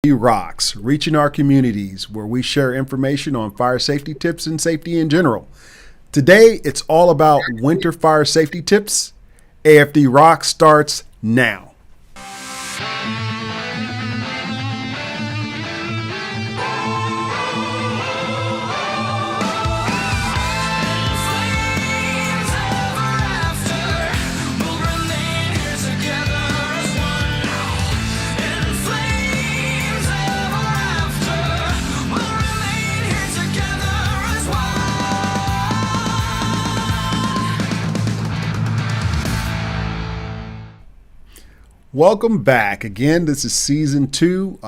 AFD ROCs, reaching our communities where we share information on fire safety tips and safety in general. Today, it's all about winter fire safety tips. AFD ROCs starts now. Welcome back. Again, this is season 2,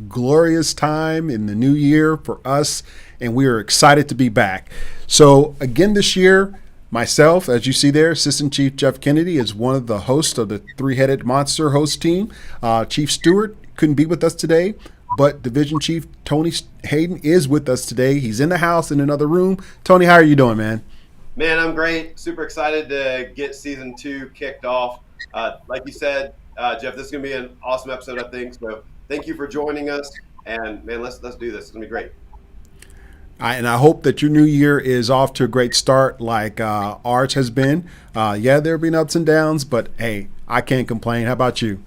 glorious time in the new year for us, and we are excited to be back. So again, this year, myself, as you see there, Assistant Chief Jeff Kennedy is one of the hosts of the Three-Headed Monster host team. Chief Stewart couldn't be with us today, but Division Chief Tony Hayden is with us today. He's in the house in another room. Tony, how are you doing, man? Man, I'm great. Super excited to get season 2 kicked off. Like you said, Jeff, this is going to be an awesome episode, I think. So thank you for joining us. And, man, let's do this. It's going to be great. And I hope that your new year is off to a great start like ours has been. Yeah, there have been ups and downs, but, hey, I can't complain. How about you?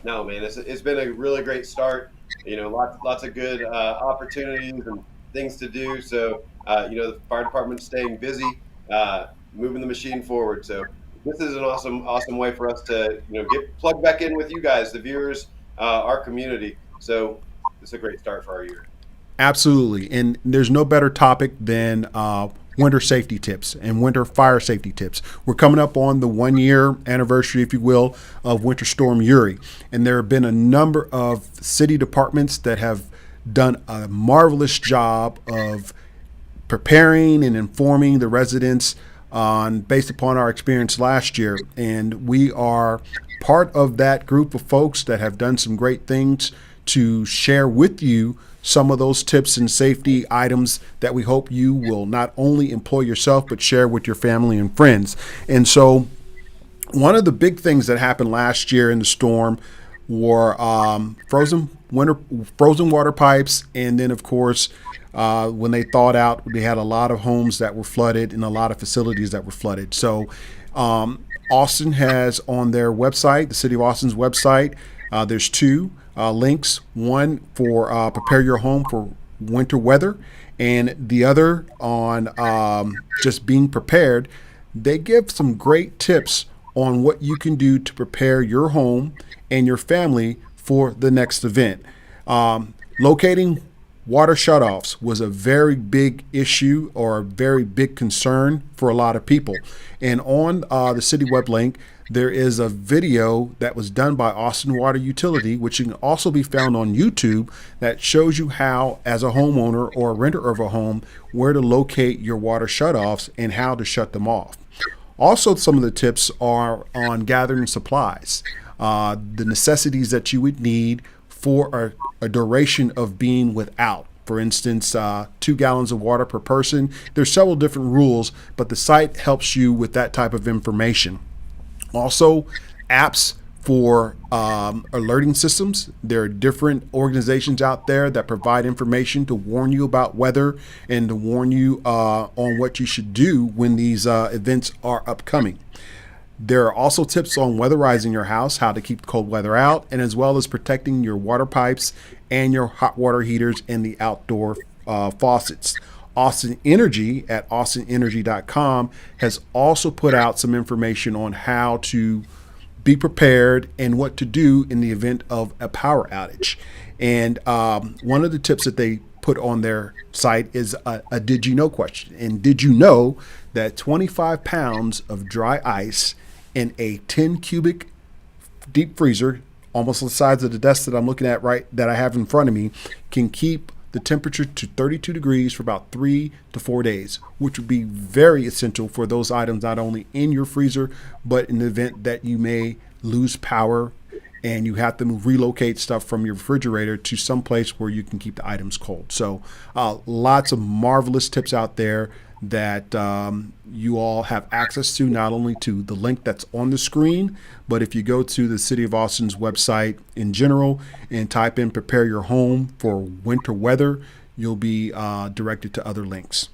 No, man, it's been a really great start. You know, lots of good opportunities and things to do. So, the fire department's staying busy, moving the machine forward. So this is an awesome way for us to, get plugged back in with you guys, the viewers, our community. So it's a great start for our year. Absolutely. And there's no better topic than winter safety tips and winter fire safety tips. We're coming up on the 1-year anniversary, if you will, of Winter Storm Uri. And there have been a number of city departments that have done a marvelous job of preparing and informing the residents based upon our experience last year. And we are part of that group of folks that have done some great things to share with you some of those tips and safety items that we hope you will not only employ yourself, but share with your family and friends. And so one of the big things that happened last year in the storm were frozen water pipes. And then, of course, when they thawed out, they had a lot of homes that were flooded and a lot of facilities that were flooded. So Austin has on their website, the City of Austin's website, there's 2 links. One for prepare your home for winter weather, and the other on just being prepared. They give some great tips on what you can do to prepare your home and your family for the next event. Locating water shutoffs was a very big issue or a very big concern for a lot of people. And on the city web link, there is a video that was done by Austin Water Utility, which can also be found on YouTube, that shows you how, as a homeowner or a renter of a home, where to locate your water shutoffs and how to shut them off. Also, some of the tips are on gathering supplies, the necessities that you would need for a duration of being without. For instance, 2 gallons of water per person. There's several different rules, but the site helps you with that type of information. Also, apps for alerting systems. There are different organizations out there that provide information to warn you about weather and to warn you on what you should do when these events are upcoming. There are also tips on weatherizing your house, how to keep cold weather out, and as well as protecting your water pipes and your hot water heaters and the outdoor faucets. Austin Energy at austinenergy.com has also put out some information on how to be prepared and what to do in the event of a power outage. And one of the tips that they put on their site is a did you know question. And did you know that 25 pounds of dry ice in a 10 cubic deep freezer, almost the size of the desk that I'm looking at that I have in front of me, can keep the temperature to 32 degrees for about 3 to 4 days, which would be very essential for those items not only in your freezer, but in the event that you may lose power and you have to relocate stuff from your refrigerator to some place where you can keep the items cold. So lots of marvelous tips out there that you all have access to, not only to the link that's on the screen, but if you go to the City of Austin's website in general and type in prepare your home for winter weather, you'll be directed to other links.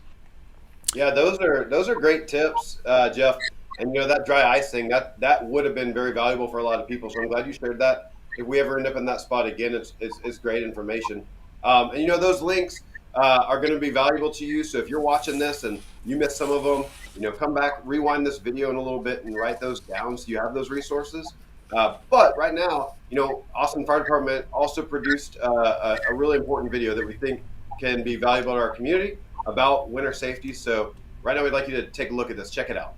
Yeah, those are great tips, Jeff. And that dry ice thing that would have been very valuable for a lot of people. So I'm glad you shared that. If we ever end up in that spot again, it's great information. And those links are going to be valuable to you. So if you're watching this and you missed some of them, come back, rewind this video in a little bit, and write those down so you have those resources. But right now, Austin Fire Department also produced a really important video that we think can be valuable to our community about winter safety. So right now we'd like you to take a look at this. Check it out.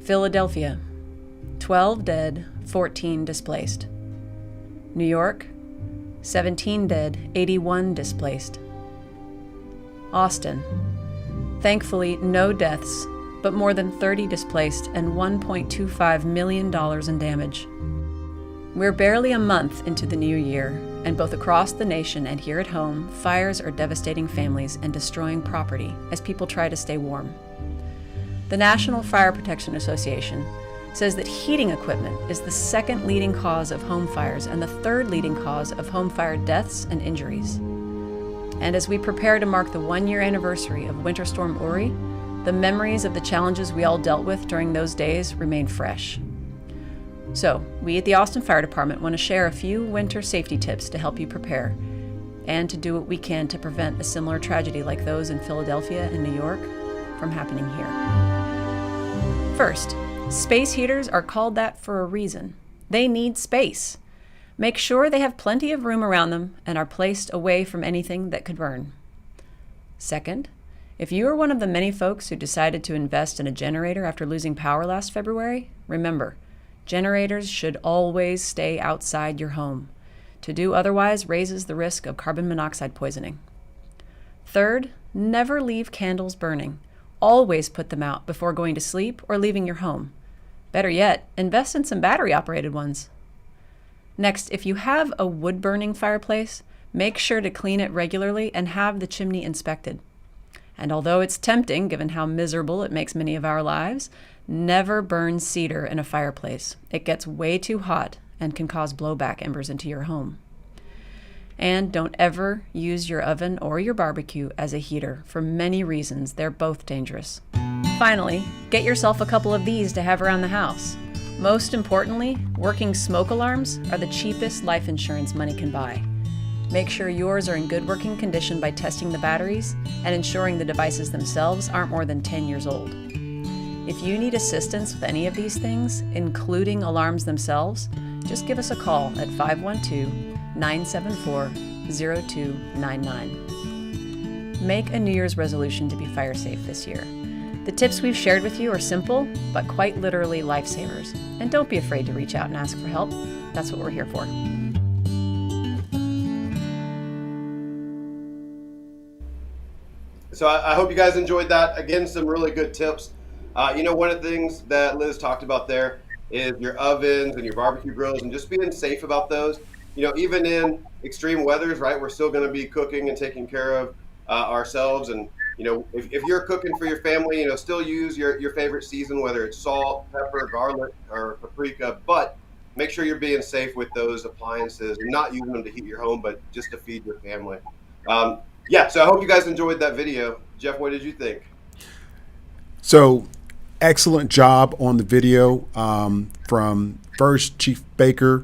Philadelphia, 12 dead, 14 displaced. New York, 17 dead, 81 displaced. Austin, thankfully no deaths, but more than 30 displaced and $1.25 million in damage. We're barely a month into the new year, and both across the nation and here at home, fires are devastating families and destroying property as people try to stay warm. The National Fire Protection Association says that heating equipment is the second leading cause of home fires and the third leading cause of home fire deaths and injuries. And as we prepare to mark the 1-year anniversary of Winter Storm Uri, the memories of the challenges we all dealt with during those days remain fresh. So, we at the Austin Fire Department want to share a few winter safety tips to help you prepare and to do what we can to prevent a similar tragedy like those in Philadelphia and New York from happening here. First, space heaters are called that for a reason. They need space. Make sure they have plenty of room around them and are placed away from anything that could burn. Second, if you are one of the many folks who decided to invest in a generator after losing power last February, remember, generators should always stay outside your home. To do otherwise raises the risk of carbon monoxide poisoning. Third, never leave candles burning. Always put them out before going to sleep or leaving your home. Better yet, invest in some battery-operated ones. Next, if you have a wood-burning fireplace, make sure to clean it regularly and have the chimney inspected. And although it's tempting, given how miserable it makes many of our lives, never burn cedar in a fireplace. It gets way too hot and can cause blowback embers into your home. And don't ever use your oven or your barbecue as a heater. For many reasons, they're both dangerous. Finally, get yourself a couple of these to have around the house. Most importantly, working smoke alarms are the cheapest life insurance money can buy. Make sure yours are in good working condition by testing the batteries and ensuring the devices themselves aren't more than 10 years old. If you need assistance with any of these things, including alarms themselves, just give us a call at 512-974-0299. Make a New Year's resolution to be fire safe this year. The tips we've shared with you are simple, but quite literally lifesavers. And don't be afraid to reach out and ask for help. That's what we're here for. So I hope you guys enjoyed that. Again, some really good tips. One of the things that Liz talked about there is your ovens and your barbecue grills and just being safe about those. Even in extreme weathers, right, we're still going to be cooking and taking care of ourselves. And, if you're cooking for your family, still use your favorite season, whether it's salt, pepper, garlic, or paprika. But make sure you're being safe with those appliances and not using them to heat your home, but just to feed your family. So I hope you guys enjoyed that video. Jeff, what did you think? So, excellent job on the video from first Chief Baker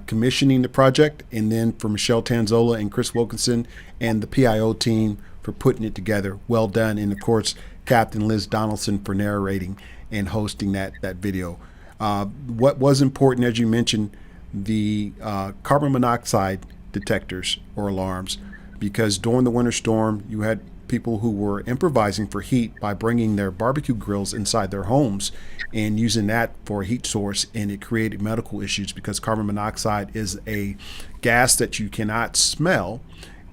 commissioning the project, and then for Michelle Tanzola and Chris Wilkinson and the PIO team for putting it together. Well done. And of course, Captain Liz Donaldson for narrating and hosting that video. What was important, as you mentioned, the carbon monoxide detectors or alarms, because during the winter storm, you had people who were improvising for heat by bringing their barbecue grills inside their homes and using that for a heat source, and it created medical issues because carbon monoxide is a gas that you cannot smell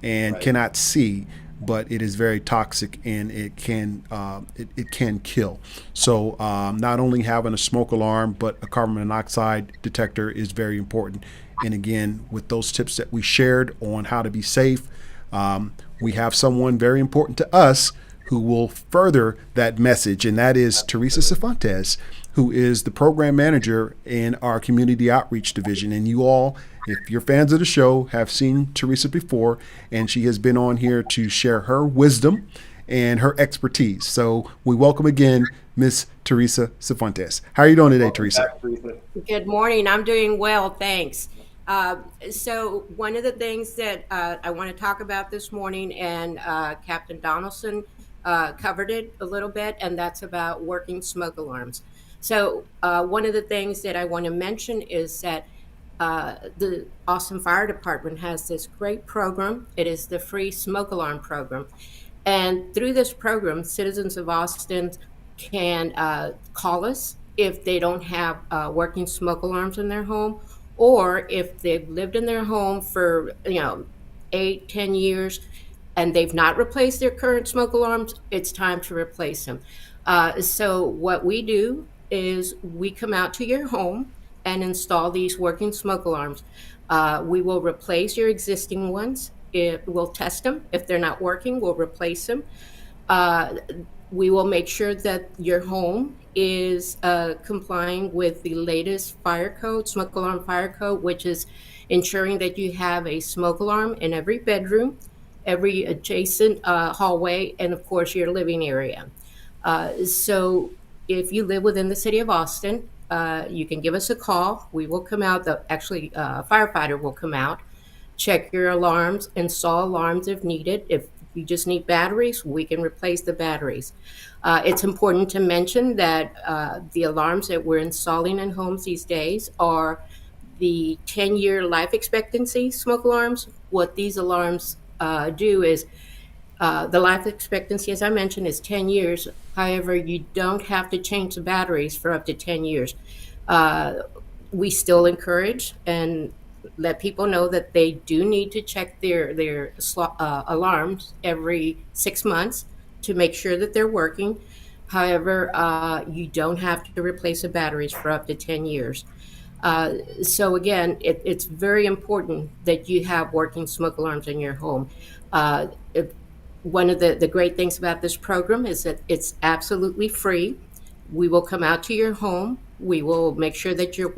and cannot see, but it is very toxic and it can kill. So not only having a smoke alarm, but a carbon monoxide detector is very important. And again, with those tips that we shared on how to be safe, we have someone very important to us who will further that message, and that is Teresa Cifuentes, who is the program manager in our community outreach division. And you all, if you're fans of the show, have seen Teresa before, and she has been on here to share her wisdom and her expertise. So we welcome again Miss Teresa Cifuentes. How are you doing today, Teresa? Back, Teresa. Good morning. I'm doing well, thanks. So one of the things that I want to talk about this morning, and Captain Donaldson covered it a little bit, and that's about working smoke alarms. So one of the things that I want to mention is that the Austin Fire Department has this great program. It is the free smoke alarm program. And through this program, citizens of Austin can call us if they don't have working smoke alarms in their home, or if they've lived in their home for 8, 10 years and they've not replaced their current smoke alarms. It's time to replace them. So what we do is we come out to your home and install these working smoke alarms. We will replace your existing ones. We'll test them. If they're not working, we'll replace them. We will make sure that your home is complying with the latest fire code, smoke alarm fire code, which is ensuring that you have a smoke alarm in every bedroom, every adjacent hallway, and of course your living area. So if you live within the city of Austin, you can give us a call. We will come out. A firefighter will come out, check your alarms, install alarms if needed. If you just need batteries, we can replace the batteries. It's important to mention that the alarms that we're installing in homes these days are the 10-year life expectancy smoke alarms. What these alarms do is the life expectancy, as I mentioned, is 10 years. However, you don't have to change the batteries for up to 10 years. We still encourage and let people know that they do need to check their alarms every 6 months to make sure that they're working. However, you don't have to replace the batteries for up to 10 years. So again, it's very important that you have working smoke alarms in your home. One of the great things about this program is that it's absolutely free. We will come out to your home. We will make sure that your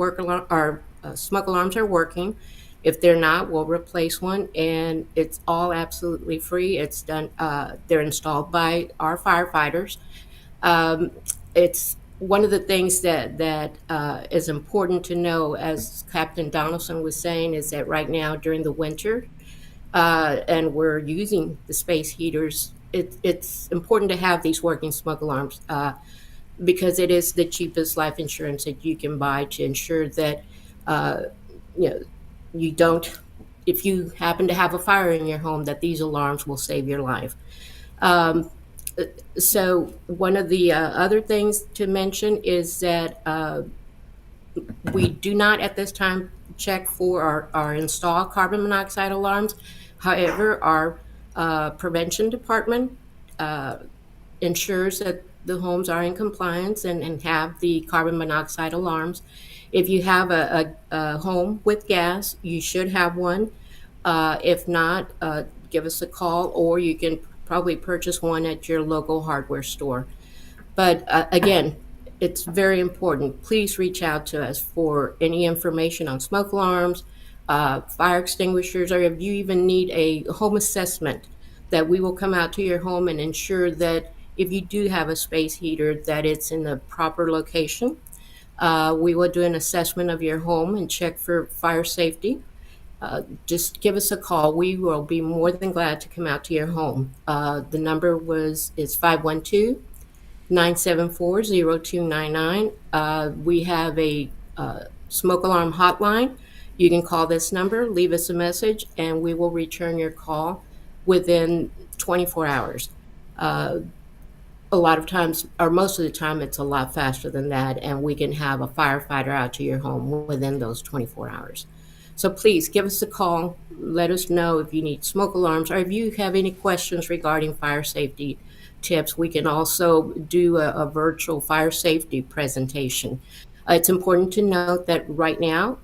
smoke alarms are working. If they're not, we'll replace one, and it's all absolutely free. It's done. They're installed by our firefighters. It's one of the things that is important to know, as Captain Donaldson was saying, is that right now during the winter, and we're using the space heaters, it's important to have these working smoke alarms because it is the cheapest life insurance that you can buy to ensure that you don't, if you happen to have a fire in your home, that these alarms will save your life. So one of the other things to mention is that we do not at this time check for our installed carbon monoxide alarms. However, our prevention department ensures that the homes are in compliance and have the carbon monoxide alarms. If you have a home with gas, you should have one. If not, give us a call, or you can probably purchase one at your local hardware store. But again, it's very important. Please reach out to us for any information on smoke alarms, fire extinguishers, or if you even need a home assessment, that we will come out to your home and ensure that if you do have a space heater, that it's in the proper location. We will do an assessment of your home and check for fire safety. Just give us a call. We will be more than glad to come out to your home. The number is 512-974-0299. We have a smoke alarm hotline. You can call this number, leave us a message, and we will return your call within 24 hours. A lot of times, or most of the time, it's a lot faster than that, and we can have a firefighter out to your home within those 24 hours. So please give us a call. Let us know if you need smoke alarms or if you have any questions regarding fire safety tips. We can also do a virtual fire safety presentation. It's important to note that right now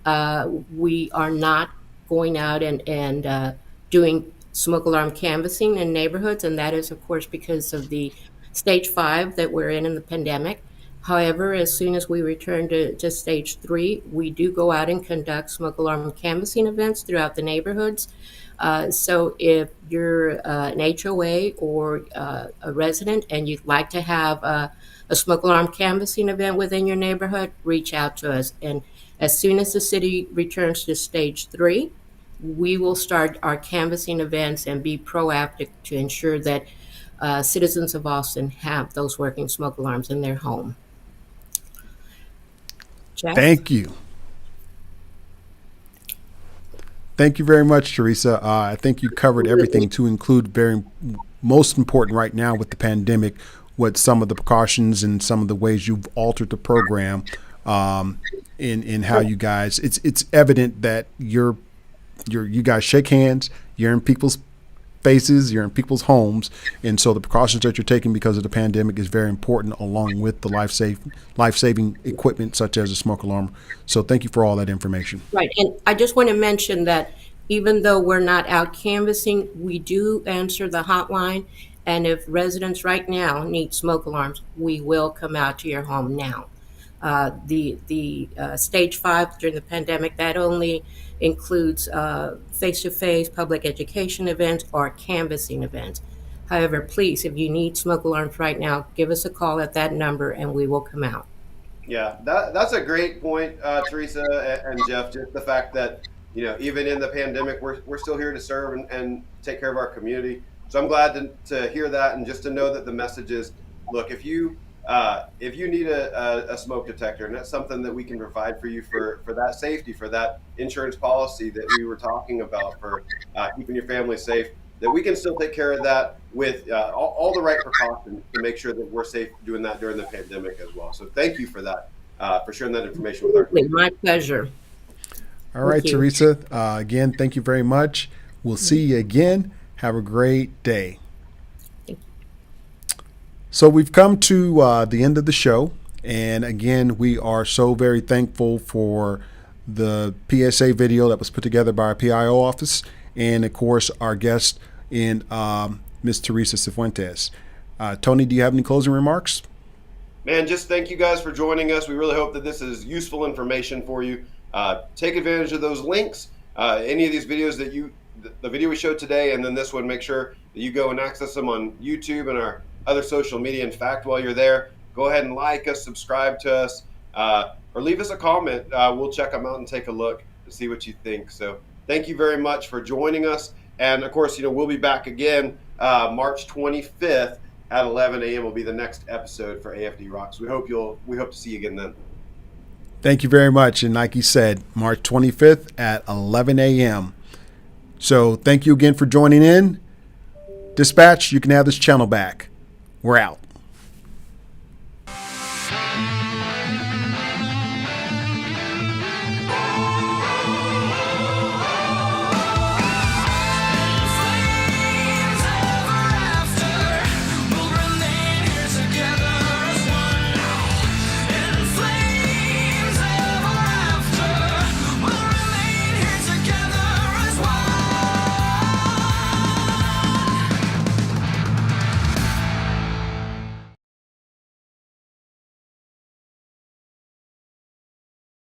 we are not going out and doing smoke alarm canvassing in neighborhoods, and that is, of course, because of the stage 5 that we're in the pandemic. However, as soon as we return to stage 3, we do go out and conduct smoke alarm canvassing events throughout the neighborhoods. So if you're an HOA or a resident and you'd like to have a smoke alarm canvassing event within your neighborhood, reach out to us. And as soon as the city returns to stage 3, we will start our canvassing events and be proactive to ensure that citizens of Austin have those working smoke alarms in their home. Jeff? Thank you. Thank you very much, Teresa. I think you covered everything to include very most important right now with the pandemic, what some of the precautions and some of the ways you've altered the program in how you guys. It's evident that you guys shake hands. You're in people's faces. You're in people's homes, and so the precautions that you're taking because of the pandemic is very important, along with the life-saving equipment such as a smoke alarm. So thank you for all that information. Right, and I just want to mention that even though we're not out canvassing, we do answer the hotline, and if residents right now need smoke alarms, we will come out to your home now. The stage 5 during the pandemic, that only includes face-to-face public education events or canvassing events. However, please, if you need smoke alarms right now, give us a call at that number and we will come out. Yeah, that's a great point, Teresa and Jeff. Just the fact that, even in the pandemic, we're still here to serve and take care of our community. So I'm glad to hear that, and just to know that the message is, look, if you need a smoke detector, and that's something that we can provide for you for that safety, for that insurance policy that we were talking about, for keeping your family safe, that we can still take care of that with all the right precautions to make sure that we're safe doing that during the pandemic as well. So thank you for that, for sharing that information with our community. My pleasure. All right, Teresa. Again, thank you very much. We'll see you again. Have a great day. So we've come to the end of the show. And again, we are so very thankful for the PSA video that was put together by our PIO office. And of course, our guest in Ms. Teresa Cifuentes. Tony, do you have any closing remarks? Man, just thank you guys for joining us. We really hope that this is useful information for you. Take advantage of those links. Any of these videos the video we showed today, and then this one, make sure that you go and access them on YouTube and our other social media. In fact, while you're there, go ahead and like us, subscribe to us, or leave us a comment. We'll check them out and take a look to see what you think. So thank you very much for joining us. And of course, we'll be back again March 25th at 11 a.m. will be the next episode for AFD Rocks. We hope to see you again then. Thank you very much. And like you said, March 25th at 11 a.m. So thank you again for joining in. Dispatch, you can have this channel back. We're out.